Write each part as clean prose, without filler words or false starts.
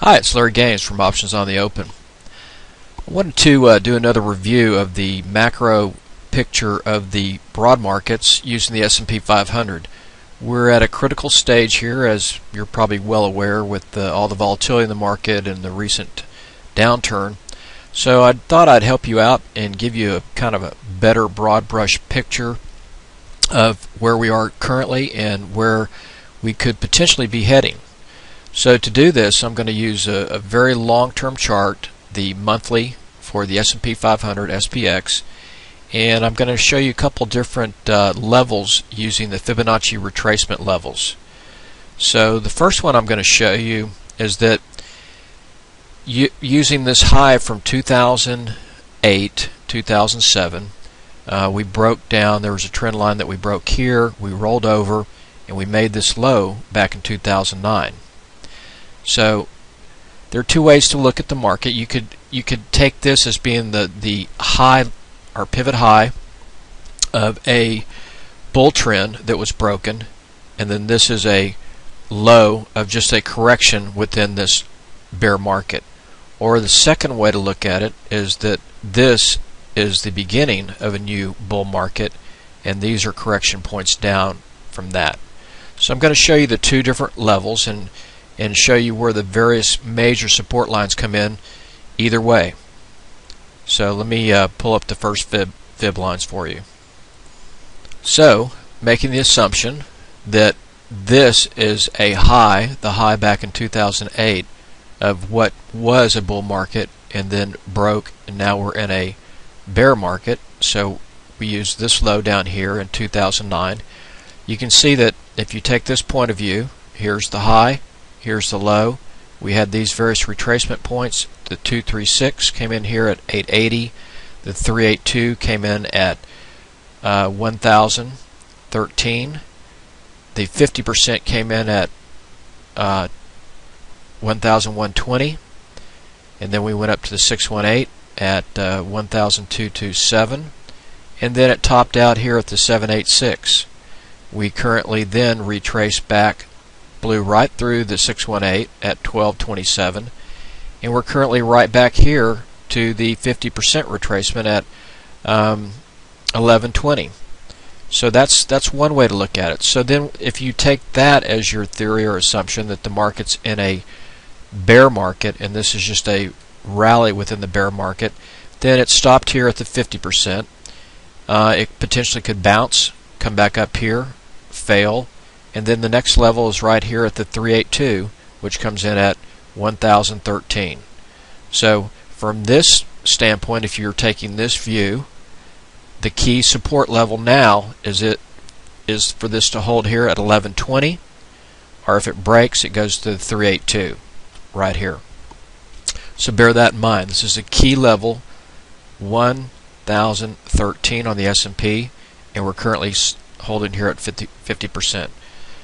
Hi, it's Larry Gaines from Options on the Open. I wanted to do another review of the macro picture of the broad markets using the S&P 500. We're at a critical stage here, as you're probably well aware, with all the volatility in the market and the recent downturn. So I thought I'd help you out and give you a kind of a better broad brush picture of where we are currently and where we could potentially be heading. So to do this, I'm going to use a very long-term chart, the monthly for the S&P 500 SPX, and I'm going to show you a couple different levels using the Fibonacci retracement levels. So the first one I'm going to show you is that using this high from 2008, 2007, we broke down. There was a trend line that we broke here, we rolled over, and we made this low back in 2009. So there are two ways to look at the market. You could take this as being the high or pivot high of a bull trend that was broken, and then this is a low of just a correction within this bear market. Or the second way to look at it is that this is the beginning of a new bull market, and these are correction points down from that. So I'm going to show you the two different levels and show you where the various major support lines come in either way. So let me pull up the first fib lines for you. So, making the assumption that this is a high, the high back in 2008 of what was a bull market and then broke, and now we're in a bear market. So we use this low down here in 2009. You can see that if you take this point of view, here's the high, here's the low. We had these various retracement points. The 236 came in here at 880. The 382 came in at 1013. The 50% came in at 1120. And then we went up to the 618 at 1,227. And then it topped out here at the 786. We currently then retrace back, blew right through the 618 at 1227, and we're currently right back here to the 50% retracement at 1120. So that's one way to look at it. So then if you take that as your theory or assumption that the market's in a bear market and this is just a rally within the bear market, then it stopped here at the 50%. It potentially could bounce, come back up here, fail, and then the next level is right here at the 382, which comes in at 1013. So from this standpoint, if you're taking this view, the key support level now is for this to hold here at 1120, or if it breaks, it goes to the 382 right here. So bear that in mind. This is a key level, 1013 on the S&P, and we're currently holding here at 50%.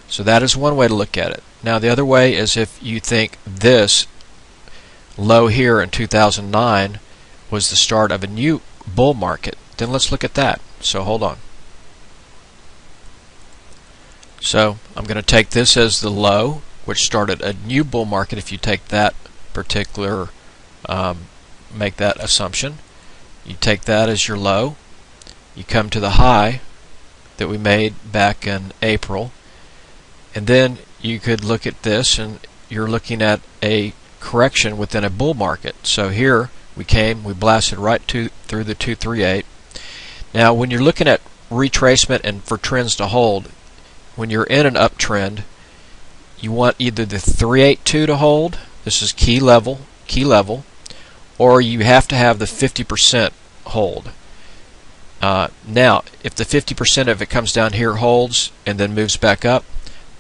So that is one way to look at it. Now the other way is if you think this low here in 2009 was the start of a new bull market, then let's look at that. So hold on. So I'm going to take this as the low, which started a new bull market. If you take that particular, make that assumption, you take that as your low, you come to the high that we made back in April, and then you could look at this and you're looking at a correction within a bull market. So here we blasted right through the 238. Now when you're looking at retracement and for trends to hold, when you're in an uptrend, you want either the 382 to hold, this is key level, or you have to have the 50% hold. Now if the 50% of it comes down here, holds, and then moves back up,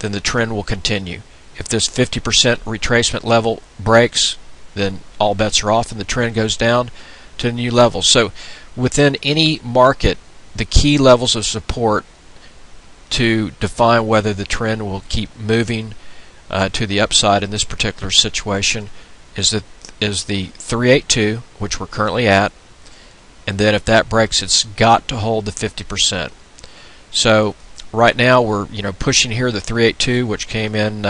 then the trend will continue. If this 50% retracement level breaks, then all bets are off and the trend goes down to a new level. So within any market, the key levels of support to define whether the trend will keep moving to the upside in this particular situation is the 382, which we're currently at, and then if that breaks, it's got to hold the 50%. So right now we're pushing here the 382, which came in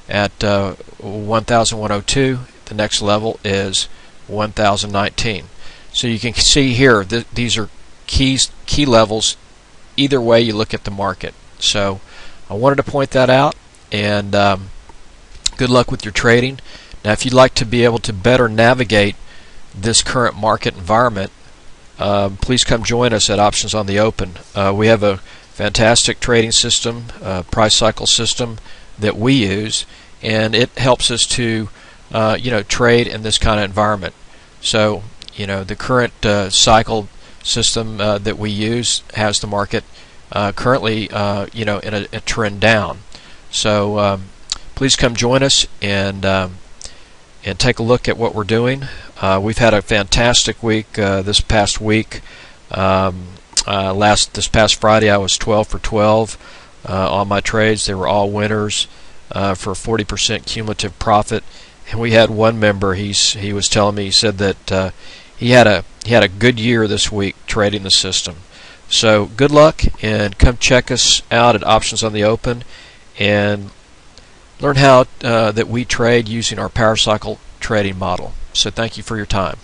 at 1,102. The next level is 1,019. So you can see here that these are key levels either way you look at the market. So I wanted to point that out, and good luck with your trading. Now, if you'd like to be able to better navigate this current market environment, please come join us at Options on the Open. We have a fantastic trading system, price cycle system that we use, and it helps us to trade in this kind of environment. So the current cycle system that we use has the market currently in a trend down. So please come join us and take a look at what we're doing. We've had a fantastic week this past week. This past Friday I was 12 for 12 on my trades. They were all winners for 40% cumulative profit. And we had one member, he was telling me, he said that he had a good year this week trading the system. So good luck, and come check us out at Options on the Open and learn how that we trade using our power cycle trading model. So thank you for your time.